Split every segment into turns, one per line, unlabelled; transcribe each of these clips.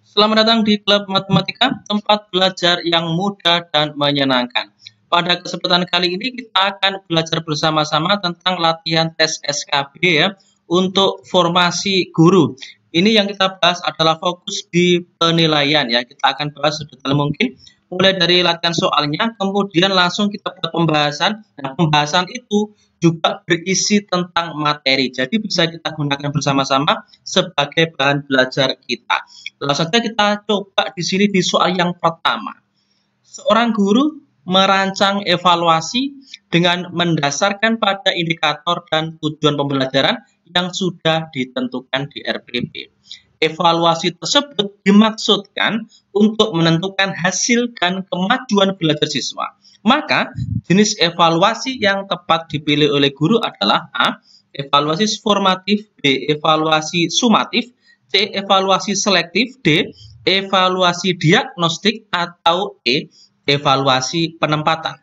Selamat datang di Klub Matematika, tempat belajar yang mudah dan menyenangkan. Pada kesempatan kali ini kita akan belajar bersama-sama tentang latihan tes SKB ya, untuk formasi guru. Ini yang kita bahas adalah fokus di penilaian ya. Kita akan bahas sedetail mungkin mulai dari latihan soalnya, kemudian langsung kita buat pembahasan. Nah, pembahasan itu juga berisi tentang materi. Jadi bisa kita gunakan bersama-sama sebagai bahan belajar kita. Langsung saja kita coba di sini di soal yang pertama. Seorang guru merancang evaluasi dengan mendasarkan pada indikator dan tujuan pembelajaran yang sudah ditentukan di RPP. Evaluasi tersebut dimaksudkan untuk menentukan hasil dan kemajuan belajar siswa. Maka, jenis evaluasi yang tepat dipilih oleh guru adalah A. Evaluasi formatif, B. Evaluasi sumatif, C. Evaluasi selektif, D. Evaluasi diagnostik, atau E. Evaluasi penempatan.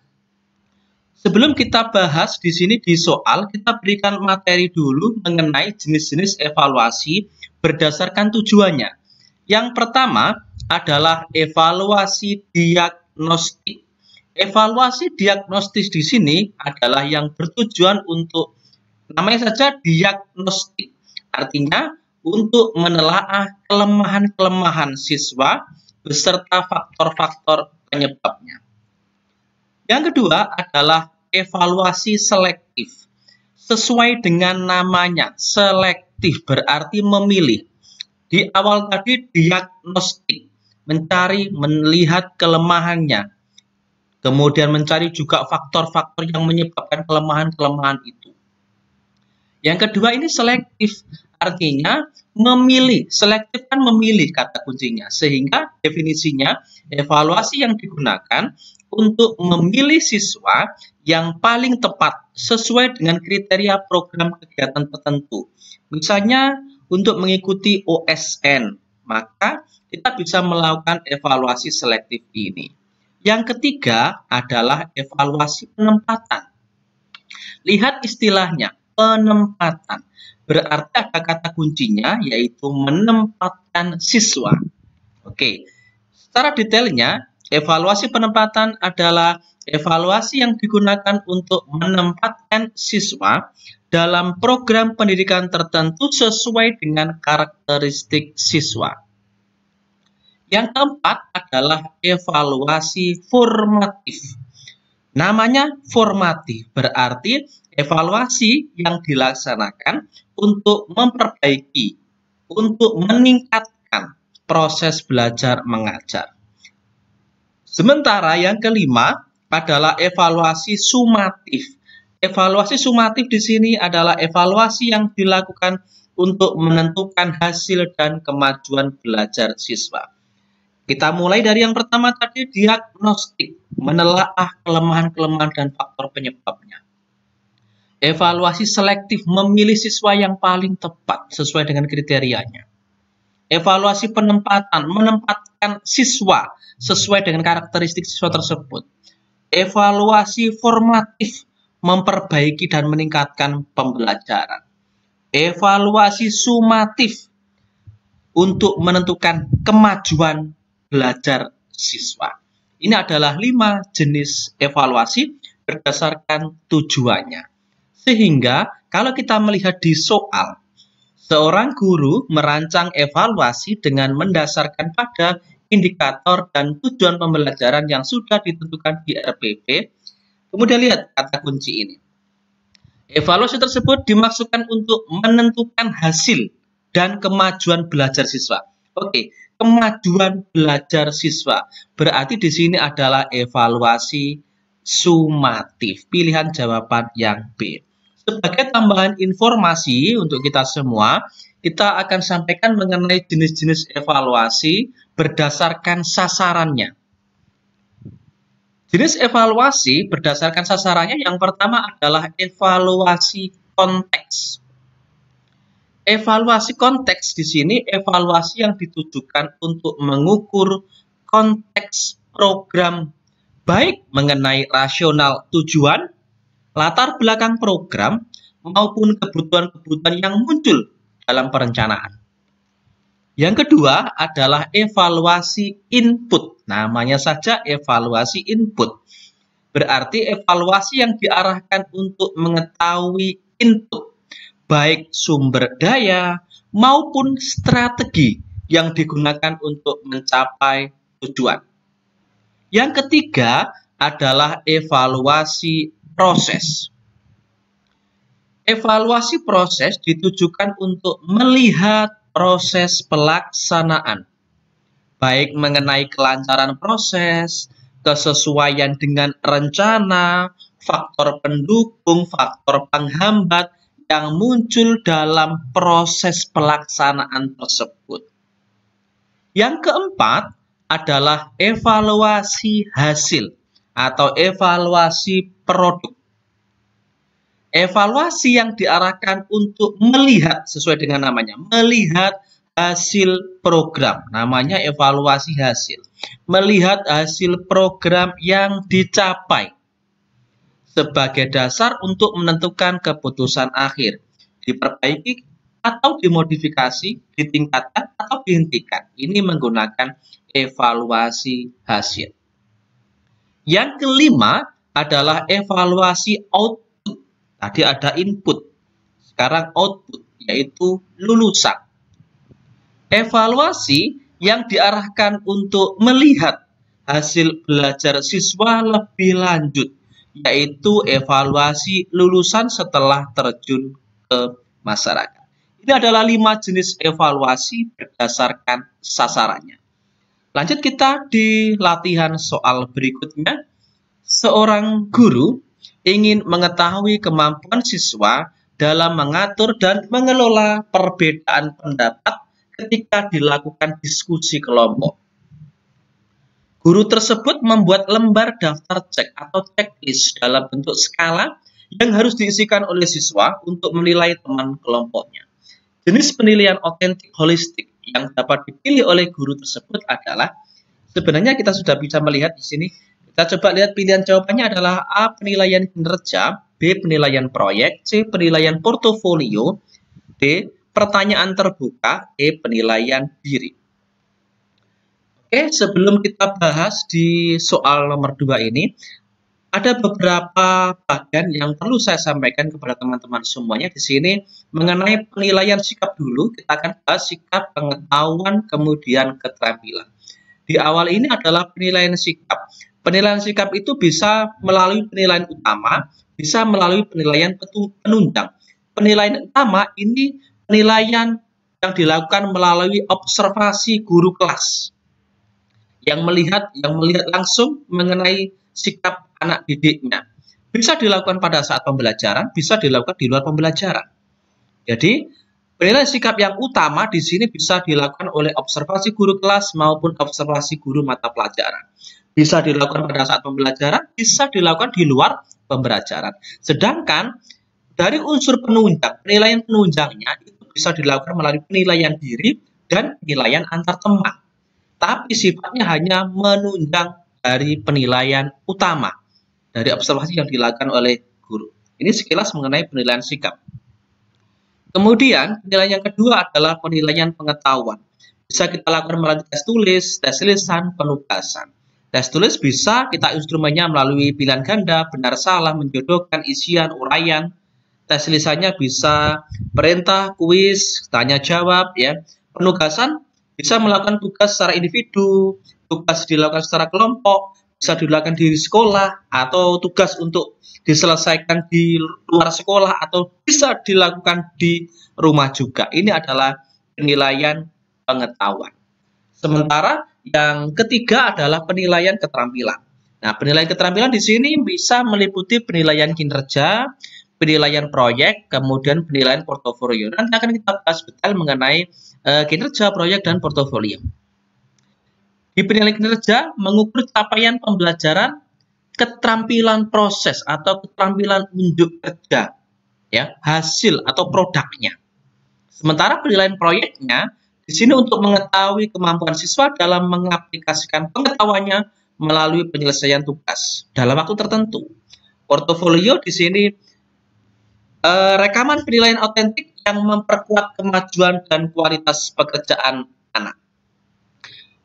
Sebelum kita bahas di sini di soal, kita berikan materi dulu mengenai jenis-jenis evaluasi berdasarkan tujuannya. Yang pertama adalah evaluasi diagnostik. Evaluasi diagnostis di sini adalah yang bertujuan untuk, namanya saja diagnostik. Artinya untuk menelaah kelemahan-kelemahan siswa beserta faktor-faktor penyebabnya. Yang kedua adalah evaluasi selektif. Sesuai dengan namanya, selektif berarti memilih. Di awal tadi diagnostik, mencari, melihat kelemahannya. Kemudian mencari juga faktor-faktor yang menyebabkan kelemahan-kelemahan itu. Yang kedua ini selektif, artinya memilih. Selektif kan memilih kata kuncinya, sehingga definisinya evaluasi yang digunakan untuk memilih siswa yang paling tepat sesuai dengan kriteria program kegiatan tertentu. Misalnya untuk mengikuti OSN, maka kita bisa melakukan evaluasi selektif ini. Yang ketiga adalah evaluasi penempatan. Lihat istilahnya, penempatan. Berarti ada kata kuncinya yaitu menempatkan siswa. Oke, secara detailnya evaluasi penempatan adalah evaluasi yang digunakan untuk menempatkan siswa dalam program pendidikan tertentu sesuai dengan karakteristik siswa. Yang keempat adalah evaluasi formatif. Namanya formatif, berarti evaluasi yang dilaksanakan untuk memperbaiki, untuk meningkatkan proses belajar mengajar. Sementara yang kelima adalah evaluasi sumatif. Evaluasi sumatif di sini adalah evaluasi yang dilakukan untuk menentukan hasil dan kemajuan belajar siswa. Kita mulai dari yang pertama tadi, diagnostik, menelaah kelemahan-kelemahan dan faktor penyebabnya. Evaluasi selektif, memilih siswa yang paling tepat sesuai dengan kriterianya. Evaluasi penempatan, menempatkan siswa sesuai dengan karakteristik siswa tersebut. Evaluasi formatif, memperbaiki dan meningkatkan pembelajaran. Evaluasi sumatif, untuk menentukan kemajuan belajar siswa. Ini adalah 5 jenis evaluasi berdasarkan tujuannya. Sehingga kalau kita melihat di soal, seorang guru merancang evaluasi dengan mendasarkan pada indikator dan tujuan pembelajaran yang sudah ditentukan di RPP. Kemudian lihat kata kunci ini. Evaluasi tersebut dimaksudkan untuk menentukan hasil dan kemajuan belajar siswa. Oke, kemajuan belajar siswa. Berarti di sini adalah evaluasi sumatif. Pilihan jawaban yang B. Sebagai tambahan informasi untuk kita semua, kita akan sampaikan mengenai jenis-jenis evaluasi berdasarkan sasarannya. Jenis evaluasi berdasarkan sasarannya yang pertama adalah evaluasi konteks. Evaluasi konteks di sini evaluasi yang ditujukan untuk mengukur konteks program, baik mengenai rasional tujuan, latar belakang program, maupun kebutuhan-kebutuhan yang muncul dalam perencanaan. Yang kedua adalah evaluasi input. Namanya saja evaluasi input. Berarti evaluasi yang diarahkan untuk mengetahui input, baik sumber daya maupun strategi yang digunakan untuk mencapai tujuan. Yang ketiga adalah evaluasi proses. Evaluasi proses ditujukan untuk melihat proses pelaksanaan, baik mengenai kelancaran proses, kesesuaian dengan rencana, faktor pendukung, faktor penghambat yang muncul dalam proses pelaksanaan tersebut. Yang keempat adalah evaluasi hasil atau evaluasi produk. Evaluasi yang diarahkan untuk melihat, sesuai dengan namanya, melihat hasil program. Namanya evaluasi hasil. Melihat hasil program yang dicapai sebagai dasar untuk menentukan keputusan akhir. Diperbaiki atau dimodifikasi, ditingkatkan atau dihentikan. Ini menggunakan evaluasi hasil. Yang kelima adalah evaluasi output. Tadi ada input, sekarang output, yaitu lulusan. Evaluasi yang diarahkan untuk melihat hasil belajar siswa lebih lanjut, yaitu evaluasi lulusan setelah terjun ke masyarakat. Ini adalah 5 jenis evaluasi berdasarkan sasarannya. Lanjut kita di latihan soal berikutnya. Seorang guru ingin mengetahui kemampuan siswa dalam mengatur dan mengelola perbedaan pendapat ketika dilakukan diskusi kelompok. Guru tersebut membuat lembar daftar cek atau checklist dalam bentuk skala yang harus diisikan oleh siswa untuk menilai teman kelompoknya. Jenis penilaian otentik holistik yang dapat dipilih oleh guru tersebut adalah, sebenarnya kita sudah bisa melihat di sini. Kita coba lihat pilihan jawabannya adalah A. Penilaian kinerja, B. Penilaian proyek, C. Penilaian portofolio, D. Pertanyaan terbuka, E. Penilaian diri. Oke, sebelum kita bahas di soal nomor 2 ini, ada beberapa bagian yang perlu saya sampaikan kepada teman-teman semuanya di sini mengenai penilaian sikap dulu. Kita akan bahas sikap, pengetahuan, kemudian keterampilan. Di awal ini adalah penilaian sikap. Penilaian sikap itu bisa melalui penilaian utama, bisa melalui penilaian penunjang. Penilaian utama ini penilaian yang dilakukan melalui observasi guru kelas yang melihat langsung mengenai sikap anak didiknya. Bisa dilakukan pada saat pembelajaran, bisa dilakukan di luar pembelajaran. Jadi, penilaian sikap yang utama di sini bisa dilakukan oleh observasi guru kelas maupun observasi guru mata pelajaran. Bisa dilakukan pada saat pembelajaran, bisa dilakukan di luar pembelajaran. Sedangkan dari unsur penunjang, penilaian penunjangnya itu bisa dilakukan melalui penilaian diri dan penilaian antar teman. Tapi sifatnya hanya menunjang dari penilaian utama, dari observasi yang dilakukan oleh guru. Ini sekilas mengenai penilaian sikap. Kemudian, penilaian yang kedua adalah penilaian pengetahuan. Bisa kita lakukan melalui tes tulis, tes lisan, penugasan. Tes tulis bisa kita instrumennya melalui pilihan ganda, benar salah, menjodohkan, isian, uraian. Tes lisannya bisa perintah, kuis, tanya jawab, ya. Penugasan bisa melakukan tugas secara individu, tugas dilakukan secara kelompok, bisa dilakukan di sekolah, atau tugas untuk diselesaikan di luar sekolah, atau bisa dilakukan di rumah juga. Ini adalah penilaian pengetahuan. Sementara yang ketiga adalah penilaian keterampilan. Nah, penilaian keterampilan di sini bisa meliputi penilaian kinerja, penilaian proyek, kemudian penilaian portofolio. Nanti akan kita bahas detail mengenai kinerja, proyek, dan portofolio. Di penilaian kinerja mengukur capaian pembelajaran, keterampilan proses atau keterampilan unjuk kerja, ya, hasil atau produknya. Sementara penilaian proyeknya di sini untuk mengetahui kemampuan siswa dalam mengaplikasikan pengetahuannya melalui penyelesaian tugas dalam waktu tertentu. Portofolio di sini rekaman penilaian otentik yang memperkuat kemajuan dan kualitas pekerjaan anak.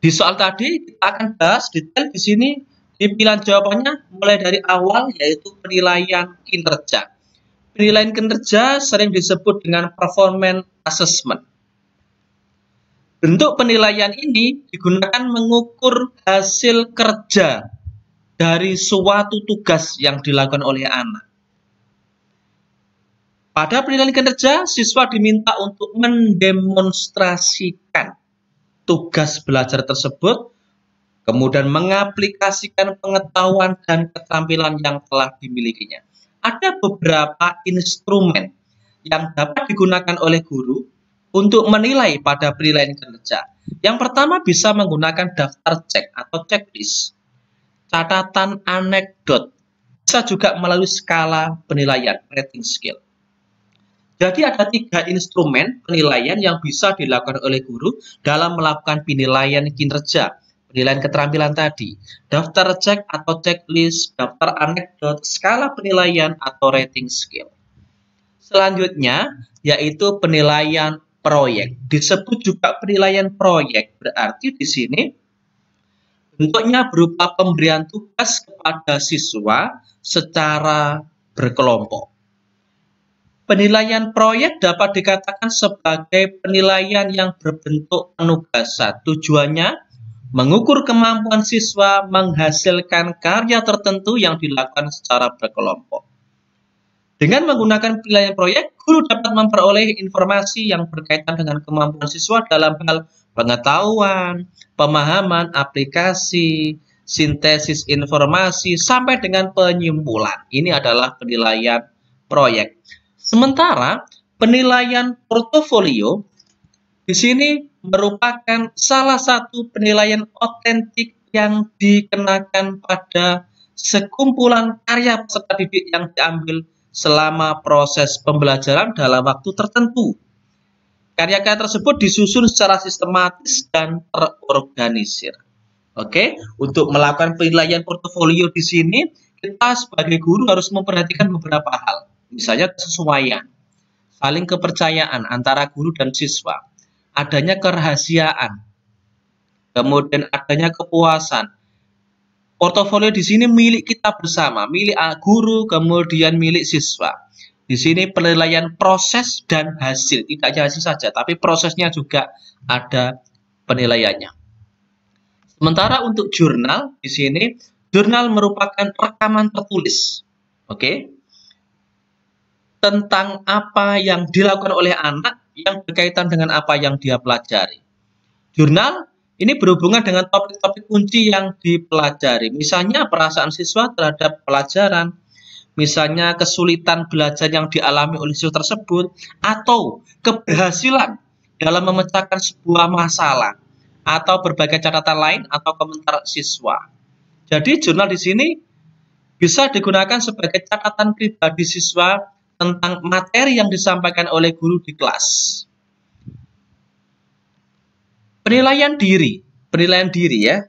Di soal tadi kita akan bahas detail di sini di pilihan jawabannya mulai dari awal, yaitu penilaian kinerja. Penilaian kinerja sering disebut dengan performance assessment. Bentuk penilaian ini digunakan mengukur hasil kerja dari suatu tugas yang dilakukan oleh anak. Pada penilaian kinerja, siswa diminta untuk mendemonstrasikan tugas belajar tersebut, kemudian mengaplikasikan pengetahuan dan keterampilan yang telah dimilikinya. Ada beberapa instrumen yang dapat digunakan oleh guru untuk menilai pada penilaian kinerja. Yang pertama bisa menggunakan daftar cek atau checklist, catatan anekdot, bisa juga melalui skala penilaian rating scale. Jadi ada 3 instrumen penilaian yang bisa dilakukan oleh guru dalam melakukan penilaian kinerja. Penilaian keterampilan tadi, daftar cek atau checklist, daftar anekdot, skala penilaian atau rating scale. Selanjutnya yaitu penilaian proyek. Disebut juga penilaian proyek, berarti di sini bentuknya berupa pemberian tugas kepada siswa secara berkelompok. Penilaian proyek dapat dikatakan sebagai penilaian yang berbentuk penugasan. Tujuannya mengukur kemampuan siswa menghasilkan karya tertentu yang dilakukan secara berkelompok. Dengan menggunakan penilaian proyek, guru dapat memperoleh informasi yang berkaitan dengan kemampuan siswa dalam hal pengetahuan, pemahaman, aplikasi, sintesis informasi, sampai dengan penyimpulan. Ini adalah penilaian proyek. Sementara penilaian portofolio di sini merupakan salah satu penilaian otentik yang dikenakan pada sekumpulan karya peserta didik yang diambil selama proses pembelajaran dalam waktu tertentu. Karya-karya tersebut disusun secara sistematis dan terorganisir. Oke, untuk melakukan penilaian portofolio di sini, kita sebagai guru harus memperhatikan beberapa hal. Misalnya kesesuaian, saling kepercayaan antara guru dan siswa, adanya kerahasiaan, kemudian adanya kepuasan. Portofolio di sini milik kita bersama, milik guru, kemudian milik siswa. Di sini penilaian proses dan hasil, tidak hanya hasil saja, tapi prosesnya juga ada penilaiannya. Sementara untuk jurnal, di sini jurnal merupakan rekaman tertulis, oke? Tentang apa yang dilakukan oleh anak yang berkaitan dengan apa yang dia pelajari. Jurnal ini berhubungan dengan topik-topik kunci yang dipelajari. Misalnya perasaan siswa terhadap pelajaran, misalnya kesulitan belajar yang dialami oleh siswa tersebut, atau keberhasilan dalam memecahkan sebuah masalah, atau berbagai catatan lain atau komentar siswa. Jadi jurnal di sini bisa digunakan sebagai catatan pribadi siswa tentang materi yang disampaikan oleh guru di kelas. Penilaian diri ya.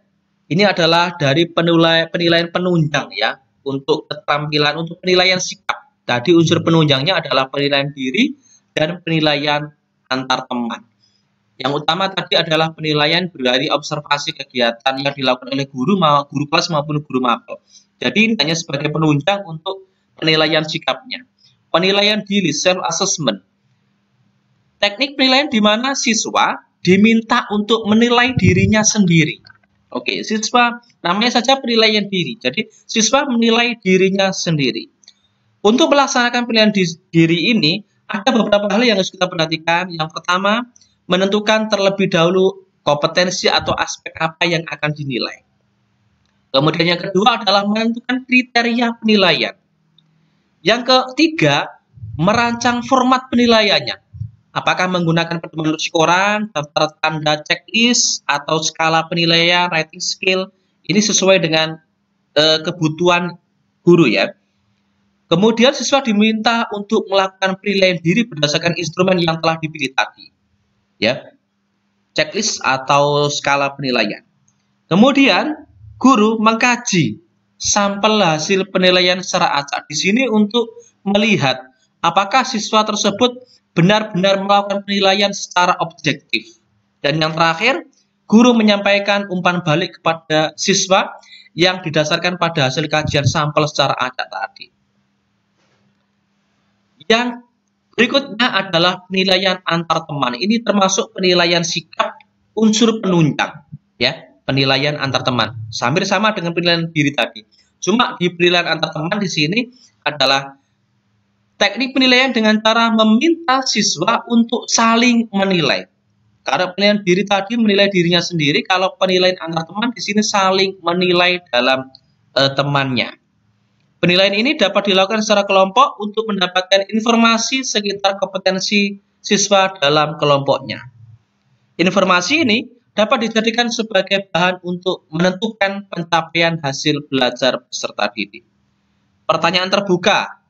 Ini adalah dari penilaian penunjang ya, untuk keterampilan, untuk penilaian sikap. Tadi unsur penunjangnya adalah penilaian diri dan penilaian antar teman. Yang utama tadi adalah penilaian dari observasi kegiatan yang dilakukan oleh guru kelas maupun guru mapel. Jadi ini hanya sebagai penunjang untuk penilaian sikapnya. Penilaian diri, self-assessment. Teknik penilaian di mana siswa diminta untuk menilai dirinya sendiri. Oke, siswa namanya saja penilaian diri. Jadi siswa menilai dirinya sendiri. Untuk melaksanakan penilaian diri ini, ada beberapa hal yang harus kita perhatikan. Yang pertama, menentukan terlebih dahulu kompetensi atau aspek apa yang akan dinilai. Kemudian yang kedua adalah menentukan kriteria penilaian. Yang ketiga, merancang format penilaiannya. Apakah menggunakan pedoman koran, daftar tanda checklist, atau skala penilaian, rating scale. Ini sesuai dengan kebutuhan guru ya. Kemudian siswa diminta untuk melakukan penilaian diri berdasarkan instrumen yang telah dipilih tadi. Ya, checklist atau skala penilaian. Kemudian guru mengkaji sampel hasil penilaian secara acak. Di sini untuk melihat apakah siswa tersebut benar-benar melakukan penilaian secara objektif. Dan yang terakhir, guru menyampaikan umpan balik kepada siswa yang didasarkan pada hasil kajian sampel secara acak tadi. Yang berikutnya adalah penilaian antar teman. Ini termasuk penilaian sikap unsur penunjang, ya, penilaian antar teman. Hampir sama dengan penilaian diri tadi. Cuma di penilaian antar teman di sini adalah teknik penilaian dengan cara meminta siswa untuk saling menilai. Karena penilaian diri tadi menilai dirinya sendiri, kalau penilaian antar teman di sini saling menilai dalam temannya. Penilaian ini dapat dilakukan secara kelompok untuk mendapatkan informasi sekitar kompetensi siswa dalam kelompoknya. Informasi ini dapat dijadikan sebagai bahan untuk menentukan pencapaian hasil belajar peserta didik. Pertanyaan terbuka.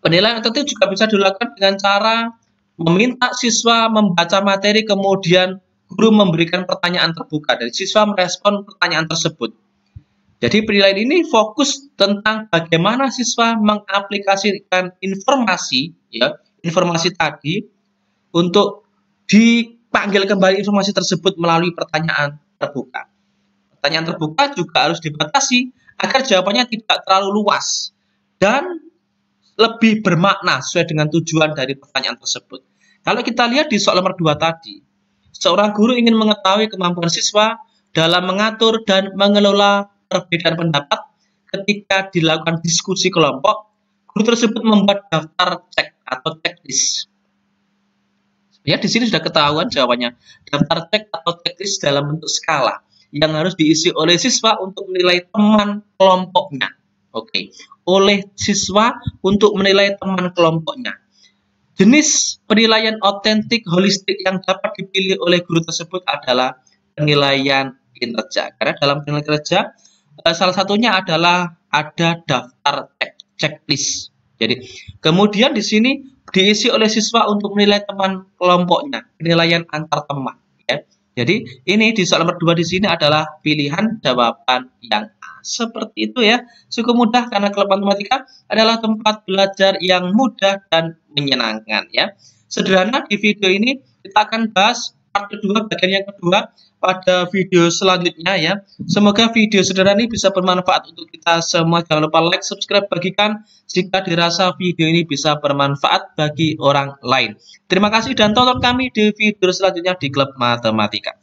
Penilaian tertentu juga bisa dilakukan dengan cara meminta siswa membaca materi, kemudian guru memberikan pertanyaan terbuka dan siswa merespon pertanyaan tersebut. Jadi penilaian ini fokus tentang bagaimana siswa mengaplikasikan informasi, ya, informasi tadi untuk dipanggil kembali informasi tersebut melalui pertanyaan terbuka. Pertanyaan terbuka juga harus dibatasi agar jawabannya tidak terlalu luas dan lebih bermakna sesuai dengan tujuan dari pertanyaan tersebut. Kalau kita lihat di soal nomor 2 tadi, seorang guru ingin mengetahui kemampuan siswa dalam mengatur dan mengelola perbedaan pendapat ketika dilakukan diskusi kelompok. Guru tersebut membuat daftar cek atau checklist. Ya, di sini sudah ketahuan jawabannya. Daftar cek atau checklist dalam bentuk skala yang harus diisi oleh siswa untuk menilai teman kelompoknya. Oke, oleh siswa untuk menilai teman kelompoknya. Jenis penilaian otentik holistik yang dapat dipilih oleh guru tersebut adalah penilaian kinerja. Karena dalam penilaian kinerja, salah satunya adalah ada daftar checklist. Jadi, kemudian di sini diisi oleh siswa untuk menilai teman kelompoknya, penilaian antar teman. Ya. Jadi, ini di soal nomor 2 di sini adalah pilihan jawaban yang A. Seperti itu ya, cukup mudah karena klub matematika adalah tempat belajar yang mudah dan menyenangkan ya. Sederhana, di video ini kita akan bahas part kedua, bagian yang kedua pada video selanjutnya ya. Semoga video sederhana ini bisa bermanfaat untuk kita semua. Jangan lupa like, subscribe, bagikan jika dirasa video ini bisa bermanfaat bagi orang lain. Terima kasih dan tonton kami di video selanjutnya di Klub Matematika.